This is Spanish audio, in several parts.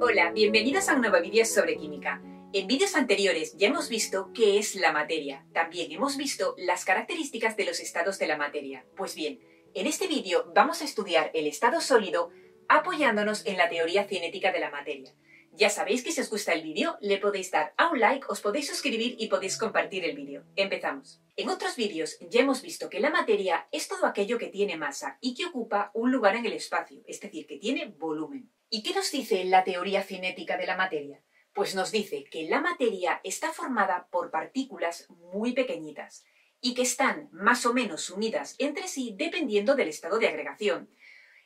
Hola, bienvenidos a un nuevo vídeo sobre química. En vídeos anteriores ya hemos visto qué es la materia. También hemos visto las características de los estados de la materia. Pues bien, en este vídeo vamos a estudiar el estado sólido apoyándonos en la teoría cinética de la materia. Ya sabéis que si os gusta el vídeo le podéis dar a un like, os podéis suscribir y podéis compartir el vídeo. Empezamos. En otros vídeos ya hemos visto que la materia es todo aquello que tiene masa y que ocupa un lugar en el espacio, es decir, que tiene volumen. ¿Y qué nos dice la teoría cinética de la materia? Pues nos dice que la materia está formada por partículas muy pequeñitas y que están más o menos unidas entre sí dependiendo del estado de agregación.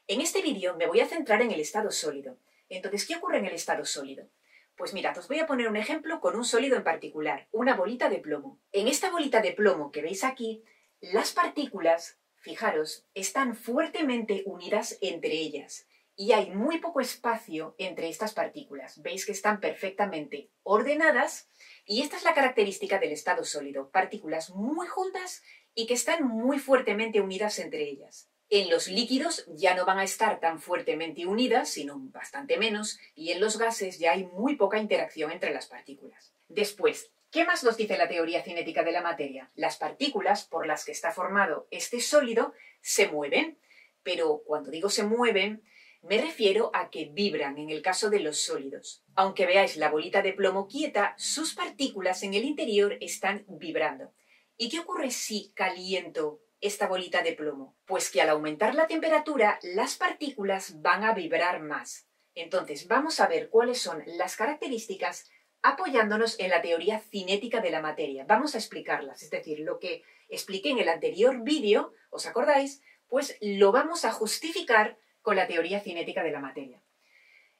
En este vídeo me voy a centrar en el estado sólido. Entonces, ¿qué ocurre en el estado sólido? Pues mirad, os voy a poner un ejemplo con un sólido en particular, una bolita de plomo. En esta bolita de plomo que veis aquí, las partículas, fijaros, están fuertemente unidas entre ellas y hay muy poco espacio entre estas partículas. Veis que están perfectamente ordenadas y esta es la característica del estado sólido, partículas muy juntas y que están muy fuertemente unidas entre ellas. En los líquidos ya no van a estar tan fuertemente unidas, sino bastante menos, y en los gases ya hay muy poca interacción entre las partículas. Después, ¿qué más nos dice la teoría cinética de la materia? Las partículas por las que está formado este sólido se mueven, pero cuando digo se mueven, me refiero a que vibran en el caso de los sólidos. Aunque veáis la bolita de plomo quieta, sus partículas en el interior están vibrando. ¿Y qué ocurre si caliento esta bolita de plomo? Pues que al aumentar la temperatura, las partículas van a vibrar más. Entonces, vamos a ver cuáles son las características apoyándonos en la teoría cinética de la materia. Vamos a explicarlas, es decir, lo que expliqué en el anterior vídeo, ¿os acordáis? Pues lo vamos a justificar con la teoría cinética de la materia.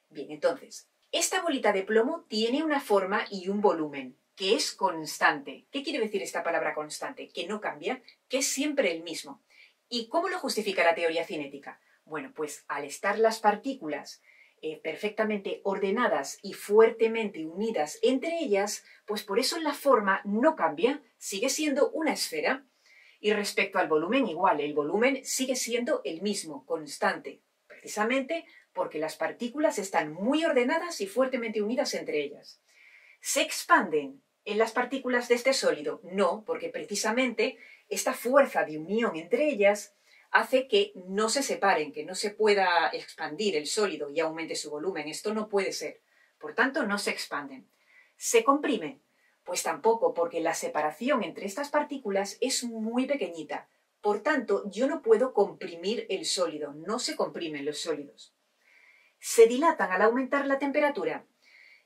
Bien, entonces, esta bolita de plomo tiene una forma y un volumen que es constante. ¿Qué quiere decir esta palabra constante? Que no cambia, que es siempre el mismo. ¿Y cómo lo justifica la teoría cinética? Bueno, pues al estar las partículas perfectamente ordenadas y fuertemente unidas entre ellas, pues por eso la forma no cambia, sigue siendo una esfera. Y respecto al volumen, igual, el volumen sigue siendo el mismo, constante, precisamente porque las partículas están muy ordenadas y fuertemente unidas entre ellas. ¿Se expanden en las partículas de este sólido? No, porque precisamente esta fuerza de unión entre ellas hace que no se separen, que no se pueda expandir el sólido y aumente su volumen. Esto no puede ser. Por tanto, no se expanden. ¿Se comprimen? Pues tampoco, porque la separación entre estas partículas es muy pequeñita. Por tanto, yo no puedo comprimir el sólido, no se comprimen los sólidos. ¿Se dilatan al aumentar la temperatura?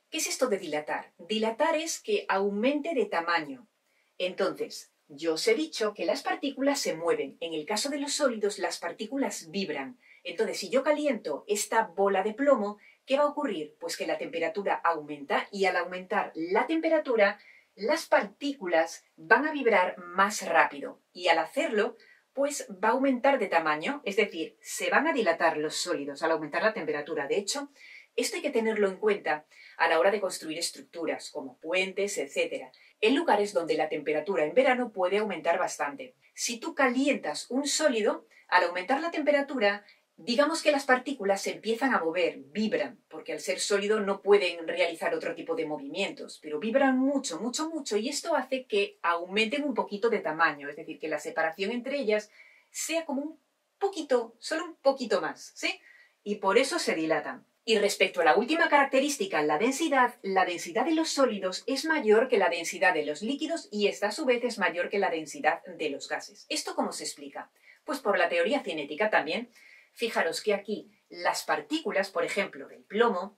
¿Qué es esto de dilatar? Dilatar es que aumente de tamaño. Entonces, yo os he dicho que las partículas se mueven. En el caso de los sólidos, las partículas vibran. Entonces, si yo caliento esta bola de plomo, ¿qué va a ocurrir? Pues que la temperatura aumenta y al aumentar la temperatura, las partículas van a vibrar más rápido. Y al hacerlo, pues va a aumentar de tamaño, es decir, se van a dilatar los sólidos al aumentar la temperatura. De hecho, esto hay que tenerlo en cuenta a la hora de construir estructuras como puentes, etc., en lugares donde la temperatura en verano puede aumentar bastante. Si tú calientas un sólido, al aumentar la temperatura, digamos que las partículas se empiezan a mover, vibran, porque al ser sólido no pueden realizar otro tipo de movimientos, pero vibran mucho, mucho, mucho, y esto hace que aumenten un poquito de tamaño, es decir, que la separación entre ellas sea como un poquito, solo un poquito más, ¿sí? Y por eso se dilatan. Y respecto a la última característica, la densidad de los sólidos es mayor que la densidad de los líquidos y esta a su vez es mayor que la densidad de los gases. ¿Esto cómo se explica? Pues por la teoría cinética también. Fijaros que aquí las partículas, por ejemplo, del plomo,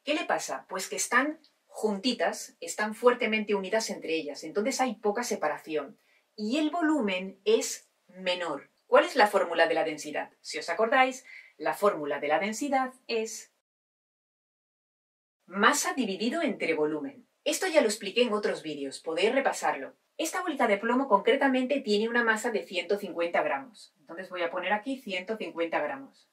¿qué le pasa? Pues que están juntitas, están fuertemente unidas entre ellas, entonces hay poca separación y el volumen es menor. ¿Cuál es la fórmula de la densidad? Si os acordáis, la fórmula de la densidad es masa dividido entre volumen. Esto ya lo expliqué en otros vídeos, podéis repasarlo. Esta bolita de plomo concretamente tiene una masa de 150 gramos. Entonces voy a poner aquí 150 gramos.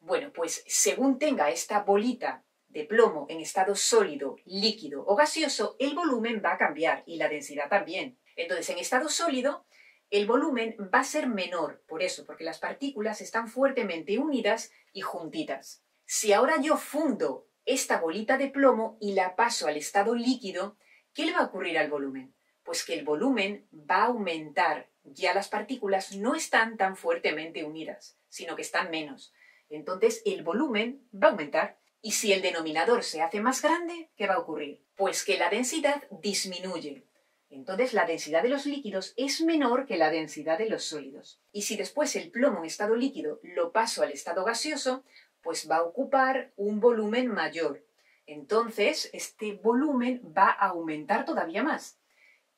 Bueno, pues según tenga esta bolita de plomo en estado sólido, líquido o gaseoso, el volumen va a cambiar y la densidad también. Entonces, en estado sólido, el volumen va a ser menor, por eso, porque las partículas están fuertemente unidas y juntitas. Si ahora yo fundo esta bolita de plomo y la paso al estado líquido, ¿qué le va a ocurrir al volumen? Pues que el volumen va a aumentar. Ya las partículas no están tan fuertemente unidas, sino que están menos. Entonces el volumen va a aumentar. Y si el denominador se hace más grande, ¿qué va a ocurrir? Pues que la densidad disminuye. Entonces la densidad de los líquidos es menor que la densidad de los sólidos. Y si después el plomo en estado líquido lo paso al estado gaseoso, pues va a ocupar un volumen mayor. Entonces este volumen va a aumentar todavía más.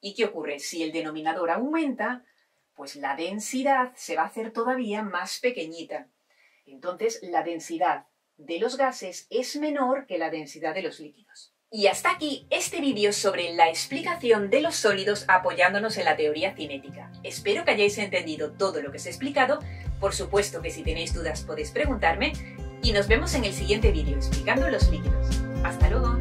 ¿Y qué ocurre? Si el denominador aumenta, pues la densidad se va a hacer todavía más pequeñita. Entonces la densidad de los gases es menor que la densidad de los líquidos. Y hasta aquí este vídeo sobre la explicación de los sólidos apoyándonos en la teoría cinética. Espero que hayáis entendido todo lo que os he explicado. Por supuesto que si tenéis dudas podéis preguntarme y nos vemos en el siguiente vídeo explicando los líquidos. ¡Hasta luego!